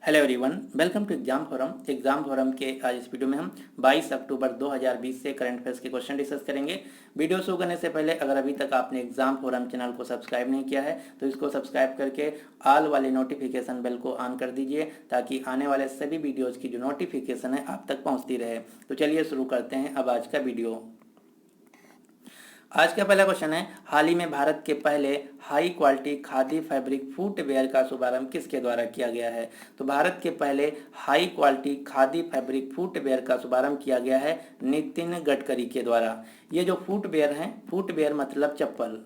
Hello everyone, welcome to exam forum के आज इस वीडियो में हम 22 अक्टूबर 2020 से करंट अफेयर्स के क्वेश्चन डिस्कस करेंगे। वीडियो शुरू करने से पहले अगर अभी तक आपने एग्जाम फोरम चैनल को सब्सक्राइब नहीं किया है तो इसको सब्सक्राइब करके ऑल वाले नोटिफिकेशन बेल को ऑन कर दीजिए ताकि आने वाले सभी वीडियोज़ की जो नोटिफिकेशन है आप तक पहुँचती रहे। तो चलिए शुरू करते हैं अब आज का वीडियो। आज का पहला क्वेश्चन है, हाल ही में भारत के पहले high quality khadi fabric footwear का शुभारंभ किसके द्वारा किया गया है? तो भारत के पहले high quality khadi fabric footwear का शुभारंभ किया गया है नितिन गडकरी के द्वारा। ये जो फुटवेयर हैं, फुटवेयर मतलब चप्पल,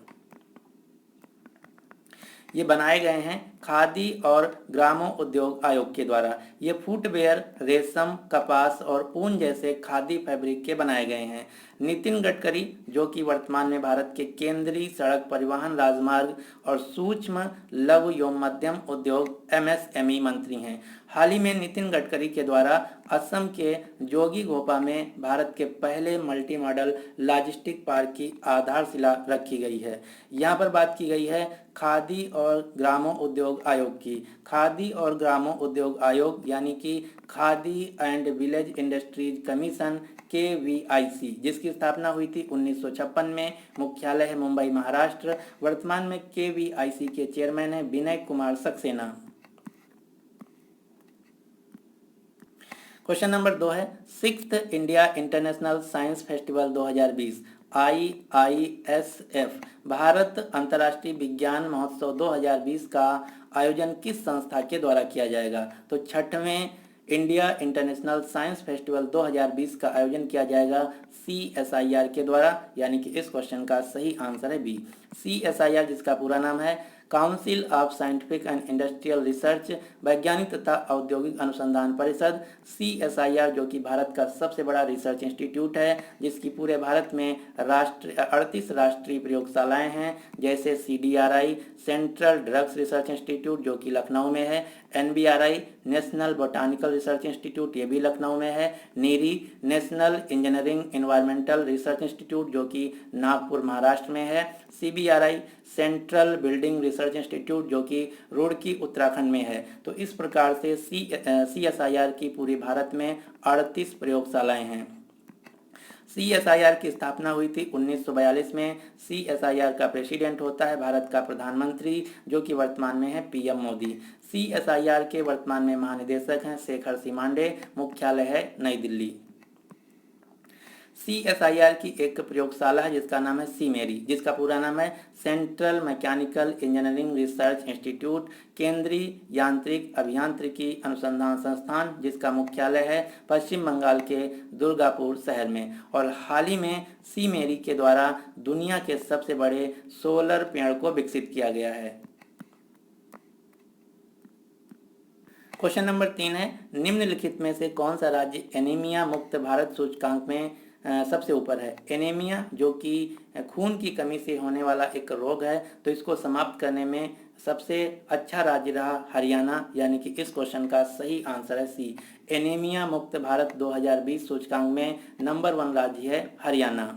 ये बनाए गए हैं खादी और ग्रामो उद्योग आयोग के द्वारा। ये फुटवेयर रेशम, कपास और ऊन जैसे खादी फैब्रिक के बनाए गए हैं। नितिन गडकरी जो कि वर्तमान में भारत के केंद्रीय सड़क परिवहन, राजमार्ग और सूक्ष्म लघु एवं मध्यम उद्योग MSME मंत्री हैं। हाल ही में नितिन गडकरी के द्वारा असम के जोगीघोपा में भारत के पहले मल्टी मॉडल लॉजिस्टिक पार्क की आधारशिला रखी गई है। यहाँ पर बात की गई है खादी और ग्रामो उद्योग आयोग की। खादी और ग्रामो उद्योग आयोग यानी कि khadi and village industries commission KVIC, जिसकी स्थापना हुई थी 1956 में, मुख्यालय है मुंबई महाराष्ट्र। वर्तमान में KVIC के चेयरमैन है विनय कुमार सक्सेना। क्वेश्चन नंबर 2 है, 6th India international science festival 2020 IISF Bharat अंतर्राष्ट्रीय विज्ञान महोत्सव 2020 का आयोजन किस संस्था के द्वारा किया जाएगा? तो 6वें इंडिया इंटरनेशनल साइंस फेस्टिवल 2020 का आयोजन किया जाएगा CSIR के द्वारा, यानी कि इस क्वेश्चन का सही आंसर है बी। CSIR जिसका पूरा नाम है council of scientific and industrial research, वैज्ञानिक तथा औद्योगिक अनुसंधान परिषद। CSIR जो कि भारत का सबसे बड़ा रिसर्च इंस्टीट्यूट है, जिसकी पूरे भारत में 38 राष्ट्रीय प्रयोगशालाएं हैं, जैसे CDRI central drugs research institute जो कि लखनऊ में है, NBRI national botanical research institute ये भी लखनऊ में है, NEERI national engineering environmental research institute जो कि नागपुर महाराष्ट्र में है, CBRI central building research institute जो कि रुड़की उत्तराखंड में है। तो इस प्रकार से CSIR की पूरी भारत में 38 प्रयोगशालाएं हैं। CSIR की स्थापना हुई थी 1942 में। CSIR का प्रेसिडेंट होता है भारत का प्रधानमंत्री जो कि वर्तमान में है PM मोदी। CSIR के वर्तमान में महानिदेशक हैं शेखर सीमांडे, मुख्यालय है नई दिल्ली। CSIR की एक प्रयोगशाला है जिसका नाम है सीमेरी, जिसका पूरा नाम है central mechanical engineering research institute, केंद्रीय यांत्रिक अभियांत्रिकी अनुसंधान संस्थान, जिसका मुख्यालय है पश्चिम बंगाल के दुर्गापुर शहर में। और हाल ही में सीमेरी के द्वारा दुनिया के सबसे बड़े सोलर पेड़ को विकसित किया गया है। क्वेश्चन नंबर 3 है, निम्नलिखित में से कौन सा राज्य एनीमिया मुक्त भारत सूचकांक में सबसे ऊपर है? एनीमिया जो कि खून की कमी से होने वाला एक रोग है, तो इसको समाप्त करने में सबसे अच्छा राज्य रहा हरियाणा, यानी कि इस क्वेश्चन का सही आंसर है सी। एनीमिया मुक्त भारत 2020 सूचकांक में नंबर 1 राज्य है हरियाणा।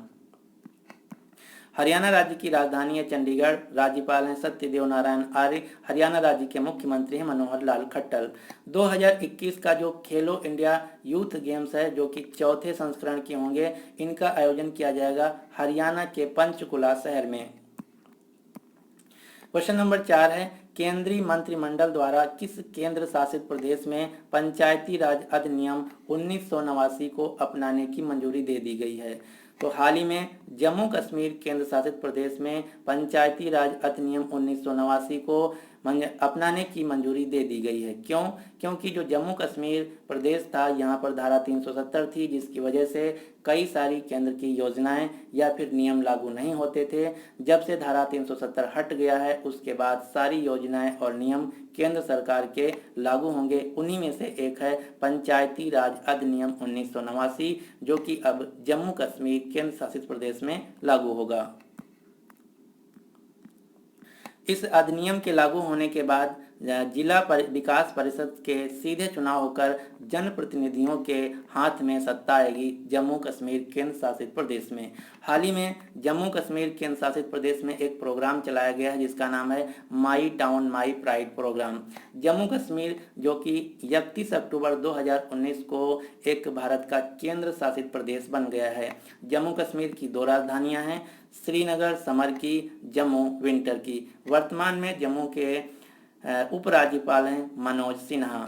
हरियाणा राज्य की राजधानी है चंडीगढ़। राज्यपाल हैं सत्यदेव नारायण आर्य। हरियाणा राज्य के मुख्यमंत्री हैं मनोहर लाल खट्टर। 2021 का जो खेलो इंडिया यूथ गेम्स है जो कि चौथे संस्करण के होंगे, इनका आयोजन किया जाएगा हरियाणा के पंचकुला शहर में। क्वेश्चन नंबर 4 है, केंद्रीय मंत्रिमंडल द्वारा किस केंद्र शासित प्रदेश में पंचायती राज अधिनियम 1989 को अपनाने की मंजूरी दे दी गई है? तो हाल ही में जम्मू कश्मीर केंद्र शासित प्रदेश में पंचायती राज अधिनियम 1989 को अपनाने की मंजूरी दे दी गई है। क्यों? क्योंकि जो जम्मू कश्मीर प्रदेश था, यहाँ पर धारा 370 थी, जिसकी वजह से कई सारी केंद्र की योजनाएं या फिर नियम लागू नहीं होते थे। जब से धारा 370 हट गया है, उसके बाद सारी योजनाएं और नियम केंद्र सरकार के लागू होंगे। उन्हीं में से एक है पंचायती राज अधिनियम 1989 जो कि अब जम्मू कश्मीर केंद्र शासित प्रदेश में लागू होगा। इस अधिनियम के लागू होने के बाद जिला विकास परिषद के सीधे चुनाव होकर जनप्रतिनिधियों के हाथ में सत्ता आएगी जम्मू कश्मीर केंद्र शासित प्रदेश में। हाल ही में जम्मू कश्मीर केंद्र शासित प्रदेश में एक प्रोग्राम चलाया गया है जिसका नाम है my town my pride program. Jammu Kashmir जो कि 31 अक्टूबर 2019 को एक भारत का केंद्र शासित प्रदेश बन गया है। जम्मू कश्मीर की 2 राजधानियां हैं, श्रीनगर समर की, जम्मू विंटर की। वर्तमान में जम्मू के उपराज्यपाल हैं मनोज सिन्हा।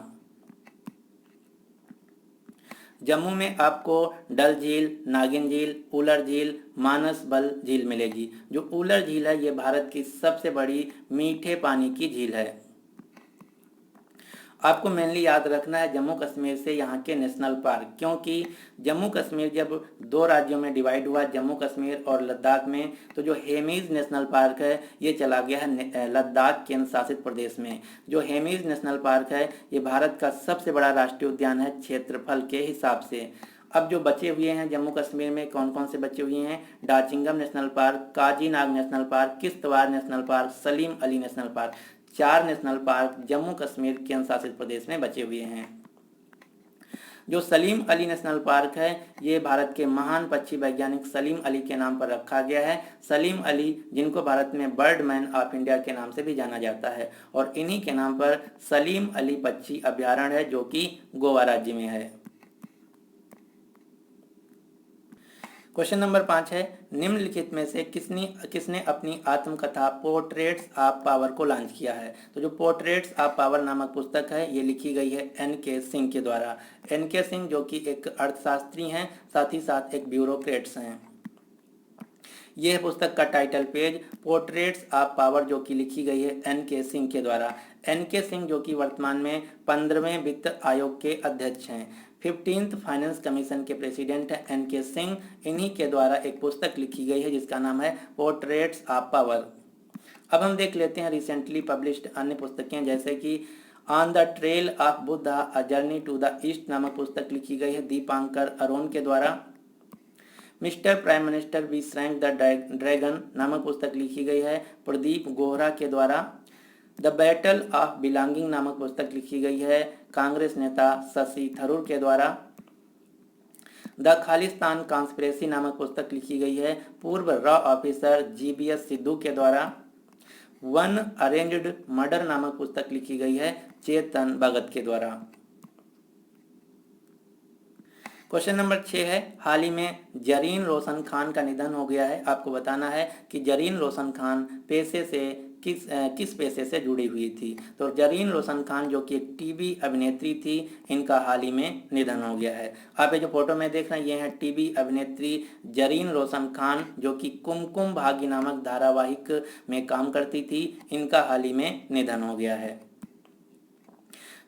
जम्मू में आपको डल झील, नागिन झील, उलर झील, मानस बल झील मिलेगी। जो उलर झील है ये भारत की सबसे बड़ी मीठे पानी की झील है। आपको मेनली याद रखना है जम्मू कश्मीर से यहाँ के नेशनल पार्क, क्योंकि जम्मू कश्मीर जब 2 राज्यों में डिवाइड हुआ जम्मू कश्मीर और लद्दाख में, तो जो हेमीज नेशनल पार्क है ये चला गया है लद्दाख केंद्र शासित प्रदेश में। जो हेमीज नेशनल पार्क है ये भारत का सबसे बड़ा राष्ट्रीय उद्यान है क्षेत्रफल के हिसाब से। अब जो बचे हुए हैं जम्मू कश्मीर में कौन कौन से बचे हुए हैं, Dachigam national park, Kazinag national park, Kishtwar national park, Salim Ali national park. 4 national park Jammu Kashmir केंद्र शासित प्रदेश में बचे हुए हैं। जो सलीम अली नेशनल पार्क है ये भारत के महान पक्षी वैज्ञानिक सलीम अली के नाम पर रखा गया है। सलीम अली जिनको भारत में बर्डमैन ऑफ इंडिया के नाम से भी जाना जाता है, और इन्हीं के नाम पर सलीम अली पक्षी अभ्यारण्य है जो कि गोवा राज्य में है। क्वेश्चन नंबर 5 है, निम्नलिखित में से किसने अपनी आत्मकथा पोर्ट्रेट्स ऑफ पावर को लॉन्च किया है। तो जो पोर्ट्रेट्स ऑफ पावर नामक पुस्तक है ये लिखी गई है एन.के. सिंह के द्वारा। एन.के. सिंह जो कि एक अर्थशास्त्री हैं, साथ ही साथ एक ब्यूरोक्रेट्स हैं। यह पुस्तक का title page portraits of power जो कि लिखी गई है एन.के. सिंह के द्वारा। एन.के. सिंह जो कि वर्तमान में 15वें वित्त आयोग के अध्यक्ष हैं, 15th फाइनेंस कमीशन के प्रेसिडेंट हैं एन.के. सिंह। इन्हीं के द्वारा एक पुस्तक लिखी गई है जिसका नाम है पोर्ट्रेट्स ऑफ पावर। अब हम देख लेते हैं रिसेंटली पब्लिश्ड अन्य पुस्तकें, जैसे कि on the trail of Buddha a journey to the east नामक पुस्तक लिखी गई है दीपांकर अरोन के द्वारा। Mister prime minister we shrank the dragon नामक पुस्तक लिखी गई है प्रदीप गोहरा के द्वारा। द बैटल ऑफ बिलोंगिंग नामक पुस्तक लिखी गई है कांग्रेस नेता शशि थरूर के द्वारा। द खालिस्तान कॉन्स्पिरेसी नामक पुस्तक लिखी गई है पूर्व रॉ ऑफिसर जीबीएस सिद्धू के द्वारा। वन अरेंज्ड मर्डर नामक पुस्तक लिखी गई है चेतन भगत के द्वारा। क्वेश्चन नंबर 6 है, हाल ही में जरीन रोशन खान का निधन हो गया है। आपको बताना है कि जरीन रोशन खान पेशे से किस पेशे से जुड़ी हुई थी। तो जरीन रोशन खान जो कि एक टीवी अभिनेत्री थी, इनका हाल ही में निधन हो गया है। आप ये जो फोटो में देख रहे हैं ये है टीवी अभिनेत्री जरीन रोशन खान जो कि कुमकुम भाग्य नामक धारावाहिक में काम करती थी। इनका हाल ही में निधन हो गया है।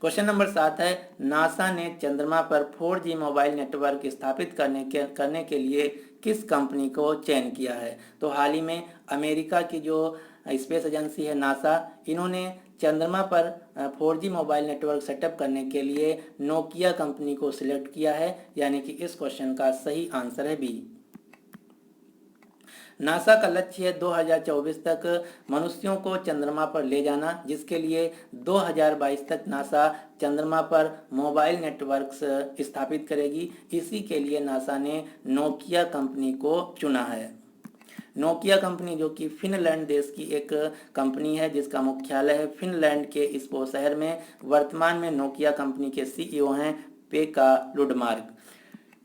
क्वेश्चन नंबर 7 है, नासा ने चंद्रमा पर 4G मोबाइल नेटवर्क स्थापित करने के लिए किस कंपनी को चयन किया है। तो हाल ही में अमेरिका की जो स्पेस एजेंसी है नासा, इन्होंने चंद्रमा पर 4G मोबाइल नेटवर्क सेटअप करने के लिए नोकिया कंपनी को सिलेक्ट किया है, यानी कि इस क्वेश्चन का सही आंसर है बी। नासा का लक्ष्य है 2024 तक मनुष्यों को चंद्रमा पर ले जाना, जिसके लिए 2022 तक नासा चंद्रमा पर मोबाइल नेटवर्क्स स्थापित करेगी। इसी के लिए नासा ने नोकिया कंपनी को चुना है। नोकिया कंपनी जो कि फिनलैंड देश की एक कंपनी है जिसका मुख्यालय है फिनलैंड के इस्पो शहर में। वर्तमान में नोकिया कंपनी के सीईओ हैं पेका लुडमार्क।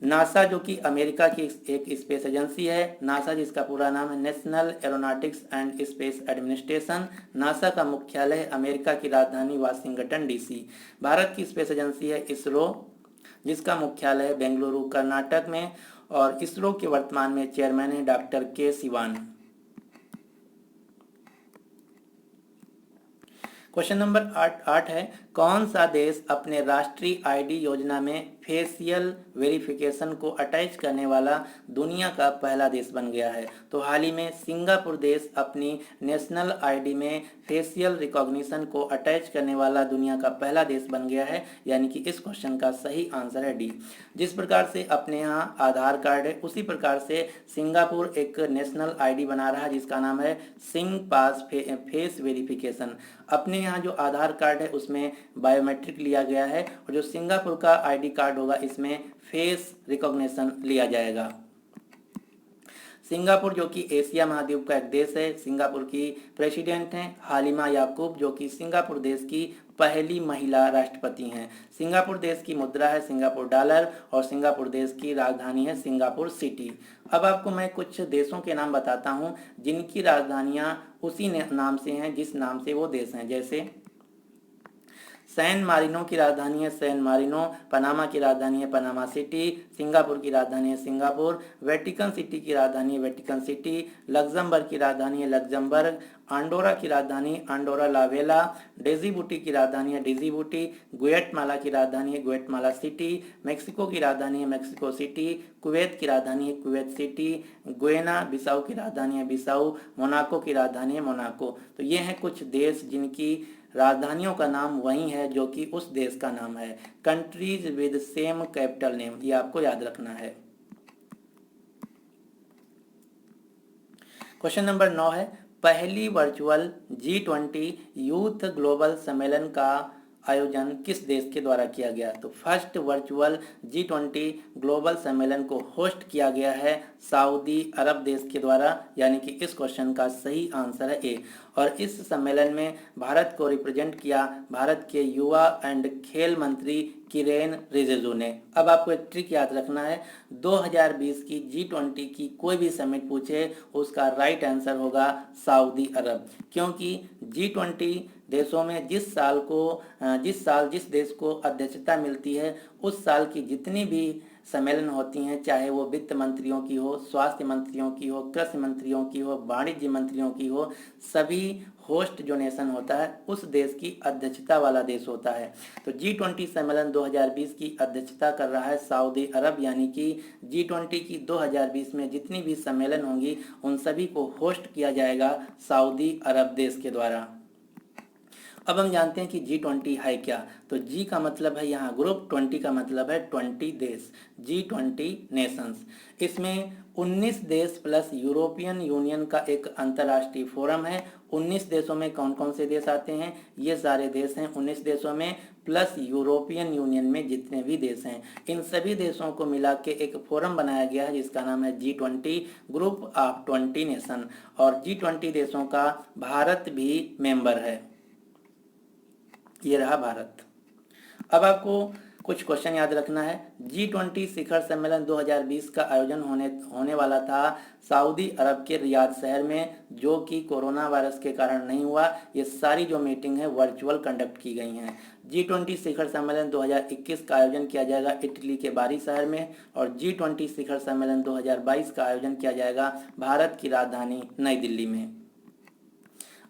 नासा जो कि अमेरिका की एक स्पेस एजेंसी है, नासा जिसका पूरा नाम है national aeronautics and space administration. NASA का मुख्यालय है अमेरिका की राजधानी वाशिंगटन डीसी। भारत की स्पेस एजेंसी है इसरो जिसका मुख्यालय है बेंगलुरु कर्नाटक में, और इसरो के वर्तमान में चेयरमैन है डॉक्टर के सिवान। क्वेश्चन नंबर 8 है, कौन सा देश अपने राष्ट्रीय आईडी योजना में फेशियल वेरिफिकेशन को अटैच करने वाला दुनिया का पहला देश बन गया है। तो हाल ही में सिंगापुर देश अपनी नेशनल आईडी में फेशियल रिकॉग्निशन को अटैच करने वाला दुनिया का पहला देश बन गया है, यानी कि इस क्वेश्चन का सही आंसर है डी। जिस प्रकार से अपने यहाँ आधार कार्ड है उसी प्रकार से सिंगापुर एक नेशनल आईडी बना रहा है जिसका नाम है सिंग पास फेस वेरिफिकेशन। अपने यहाँ जो आधार कार्ड है उसमें बायोमेट्रिक लिया गया है, और जो सिंगापुर का आईडी कार्ड होगा इसमें फेस रिकॉग्निशन लिया जाएगा। सिंगापुर जो कि एशिया महाद्वीप का एक देश है, सिंगापुर की प्रेसिडेंट हैं हालिमा याकूब, जो कि सिंगापुर देश की पहली महिला राष्ट्रपति हैं। सिंगापुर देश की मुद्रा है सिंगापुर डॉलर, और सिंगापुर देश की राजधानी है सिंगापुर सिटी। अब आपको मैं कुछ देशों के नाम बताता हूं जिनकी राजधानियां उसी नाम से हैं जिस नाम से वो देश हैं। जैसे सैन मारिनो की राजधानी है सैन मारिनो, पनामा की राजधानी है पनामा सिटी, सिंगापुर की राजधानी है सिंगापुर, वेटिकन सिटी की राजधानी है वेटिकन सिटी, लग्जमबर्ग की राजधानी है लग्जमबर्ग, अंडोरा की राजधानी अंडोरा लावेला, डेजीबूटी की राजधानी है डेजीबूटी, गुएटमाला की राजधानी है गुएटमाला सिटी, मेक्सिको की राजधानी है मेक्सिको सिटी, कुवैत की राजधानी है कुवैत सिटी, गुएना बिसाऊ की राजधानी है बिसाऊ, मोनाको की राजधानी है मोनाको। तो ये हैं कुछ देश जिनकी राजधानियों का नाम वही है जो कि उस देश का नाम है। Countries with same capital name, ये आपको याद रखना है। क्वेश्चन नंबर 9 है, पहली वर्चुअल G20 यूथ ग्लोबल सम्मेलन का आयोजन किस देश के द्वारा किया गया? तो फर्स्ट वर्चुअल G20 ग्लोबल सम्मेलन को होस्ट किया गया है सऊदी अरब देश के द्वारा, यानी कि इस क्वेश्चन का सही आंसर है ए। और इस सम्मेलन में भारत को रिप्रेजेंट किया भारत के युवा एंड खेल मंत्री किरेन रिजिजू ने। अब आपको एक ट्रिक याद रखना है, 2020 की G20 की कोई भी समिट पूछे उसका राइट आंसर होगा सऊदी अरब, क्योंकि G20 देशों में जिस साल जिस देश को अध्यक्षता मिलती है उस साल की जितनी भी सम्मेलन होती हैं, चाहे वो वित्त मंत्रियों की हो, स्वास्थ्य मंत्रियों की हो, कृषि मंत्रियों की हो, वाणिज्य मंत्रियों की हो, सभी होस्ट जो नेशन होता है उस देश की अध्यक्षता वाला देश होता है। तो G20 सम्मेलन 2020 की अध्यक्षता कर रहा है सऊदी अरब, यानी कि G20 की 2020 में जितनी भी सम्मेलन होंगी उन सभी को होस्ट किया जाएगा सऊदी अरब देश के द्वारा। अब हम जानते हैं कि G20 है क्या। तो G का मतलब है यहाँ ग्रुप, 20 का मतलब है 20 देश, G20 नेशंस। इसमें 19 देश प्लस यूरोपियन यूनियन का एक अंतर्राष्ट्रीय फोरम है। 19 देशों में कौन कौन से देश आते हैं? ये सारे देश हैं 19 देशों में, प्लस यूरोपियन यूनियन में जितने भी देश हैं, इन सभी देशों को मिला के एक फोरम बनाया गया है जिसका नाम है G20 ग्रुप ऑफ 20 नेशन, और G20 देशों का भारत भी मेंबर है। ये रहा भारत। अब आपको कुछ क्वेश्चन याद रखना है। G20 शिखर सम्मेलन 2020 का आयोजन होने वाला था सऊदी अरब के रियाद शहर में, जो कि कोरोना वायरस के कारण नहीं हुआ। ये सारी जो मीटिंग है वर्चुअल कंडक्ट की गई हैं। G20 शिखर सम्मेलन 2021 का आयोजन किया जाएगा इटली के बारी शहर में, और G20 शिखर सम्मेलन 2022 का आयोजन किया जाएगा भारत की राजधानी नई दिल्ली में।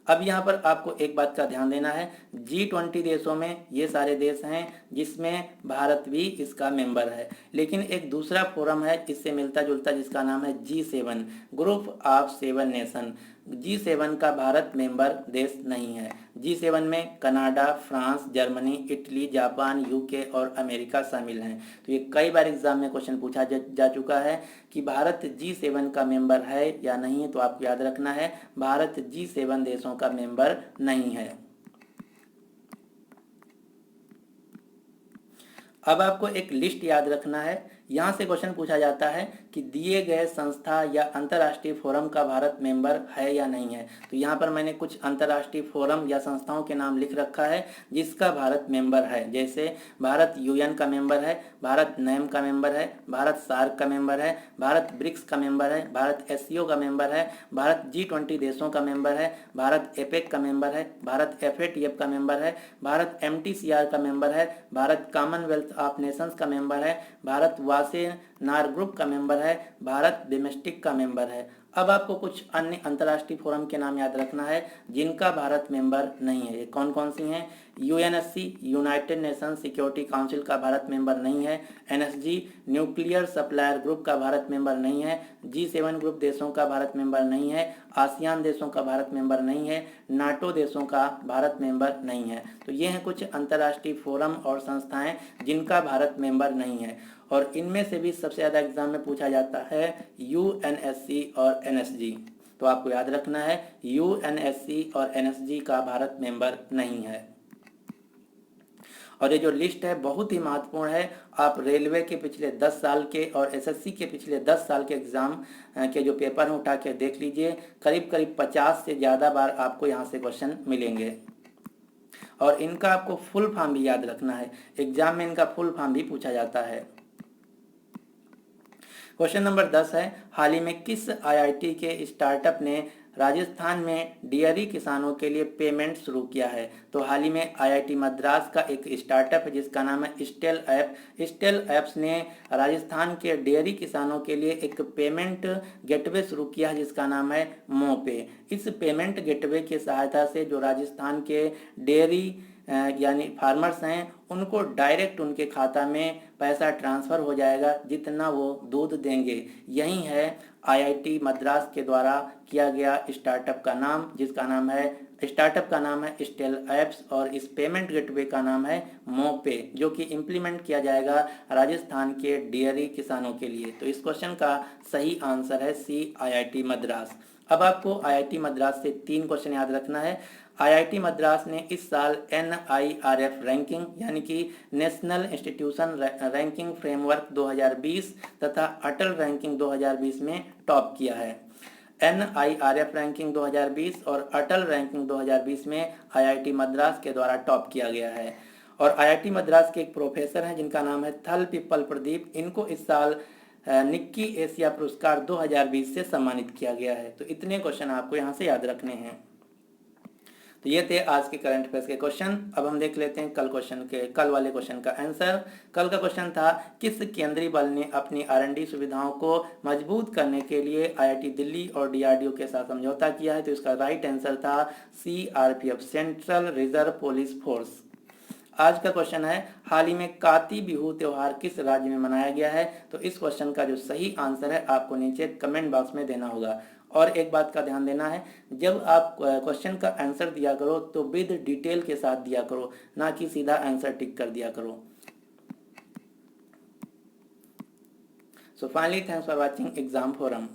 अब यहाँ पर आपको एक बात का ध्यान देना है, G20 देशों में ये सारे देश हैं जिसमें भारत भी इसका मेंबर है, लेकिन एक दूसरा फोरम है इससे मिलता जुलता जिसका नाम है G7 group of 7 nation. G7 का भारत मेंबर देश नहीं है। G7 में Canada, France, Germany, Italy, Japan, UK और अमेरिका शामिल हैं। तो ये कई बार एग्जाम में क्वेश्चन पूछा जा चुका है कि भारत G7 का मेंबर है या नहीं है, तो आपको याद रखना है भारत G7 देशों का मेंबर नहीं है। अब आपको एक लिस्ट याद रखना है, यहाँ से क्वेश्चन पूछा जाता है कि दिए गए संस्था या अंतर्राष्ट्रीय फोरम का भारत मेंबर है या नहीं है। तो यहाँ पर मैंने कुछ अंतर्राष्ट्रीय फोरम या संस्थाओं के नाम लिख रखा है जिसका भारत मेंबर है। जैसे भारत UN का मेंबर है, भारत NAM का मेंबर है, भारत सार्क का मेंबर है, भारत ब्रिक्स का मेंबर है, भारत SCO का मेंबर है, भारत G20 देशों का मेंबर है, भारत APEC का मेंबर है, भारत FATF का मेंबर है, भारत MTCR का मेंबर है, भारत कॉमनवेल्थ ऑफ नेशंस का मेंबर है, भारत वासे नार ग्रुप का मेंबर है, भारत बिमस्टिक का मेंबर है। अब आपको कुछ अन्य अंतर्राष्ट्रीय फोरम के नाम याद रखना है जिनका भारत मेंबर नहीं है। ये कौन कौन सी हैं? UNSC United nation security council का भारत मेंबर नहीं है, NSG न्यूक्लियर सप्लायर ग्रुप का भारत मेंबर नहीं है, G7 ग्रुप देशों का भारत मेंबर नहीं है, आसियान देशों का भारत मेंबर नहीं है, नाटो देशों का भारत मेंबर नहीं है। तो ये हैं कुछ अंतर्राष्ट्रीय फोरम और संस्थाएं जिनका भारत मेंबर नहीं है, और इनमें से भी सबसे ज़्यादा एग्जाम में पूछा जाता है UNSC और NSG। तो आपको याद रखना है यूएनएससी और एनएसजी का भारत मेंबर नहीं है। और ये जो लिस्ट है बहुत ही महत्वपूर्ण है। आप रेलवे के पिछले 10 साल के और एसएससी के पिछले 10 साल के एग्जाम के जो पेपर हैं उठा के देख लीजिए, करीब करीब 50 से ज़्यादा बार आपको यहाँ से क्वेश्चन मिलेंगे। और इनका आपको फुल फॉर्म भी याद रखना है, एग्जाम में इनका फुल फॉर्म भी पूछा जाता है। क्वेश्चन नंबर 10 है, हाल ही में किस आईआईटी के स्टार्टअप ने राजस्थान में डेयरी किसानों के लिए पेमेंट शुरू किया है? तो हाल ही में आईआईटी मद्रास का एक स्टार्टअप है जिसका नाम है स्टेल ऐप। स्टेल ऐप्स ने राजस्थान के डेयरी किसानों के लिए एक पेमेंट गेटवे शुरू किया है जिसका नाम है मोपे। इस पेमेंट गेटवे की सहायता से जो राजस्थान के डेयरी यानी फार्मर्स हैं उनको डायरेक्ट उनके खाता में पैसा ट्रांसफ़र हो जाएगा जितना वो दूध देंगे। यही है आईआईटी मद्रास के द्वारा किया गया स्टार्टअप का नाम, जिसका नाम है स्टार्टअप का नाम है स्टेल ऐप्स और इस पेमेंट गेटवे का नाम है मोपे, जो कि इम्प्लीमेंट किया जाएगा राजस्थान के डेयरी किसानों के लिए। तो इस क्वेश्चन का सही आंसर है सी, आईआईटी मद्रास। अब आपको आईआईटी मद्रास से 3 क्वेश्चन याद रखना है। आईआईटी मद्रास ने इस साल NIRF रैंकिंग यानी कि नेशनल इंस्टीट्यूशन रैंकिंग फ्रेमवर्क 2020 तथा अटल रैंकिंग 2020 में टॉप किया है। NIRF रैंकिंग 2020 और अटल रैंकिंग 2020 में आईआईटी मद्रास के द्वारा टॉप किया गया है। और आईआईटी मद्रास के एक प्रोफेसर हैं जिनका नाम है थल पिप्पल प्रदीप, इनको इस साल निक्की एशिया पुरस्कार 2020 से सम्मानित किया गया है। तो इतने क्वेश्चन आपको यहाँ से याद रखने हैं। तो ये थे आज के करंट अफेयर्स के क्वेश्चन। अब हम देख लेते हैं कल वाले क्वेश्चन का आंसर। कल का क्वेश्चन था, किस केंद्रीय बल ने अपनी R&D सुविधाओं को मजबूत करने के लिए आईआईटी दिल्ली और DRDO के साथ समझौता किया है? तो इसका राइट आंसर था CRPF, central reserve police force. आज का क्वेश्चन है, हाल ही में काती बिहू त्योहार किस राज्य में मनाया गया है? तो इस क्वेश्चन का जो सही आंसर है आपको नीचे कमेंट बॉक्स में देना होगा। और एक बात का ध्यान देना है, जब आप क्वेश्चन का आंसर दिया करो तो विद डिटेल के साथ दिया करो, ना कि सीधा आंसर टिक कर दिया करो। So finally thanks for watching exam forum.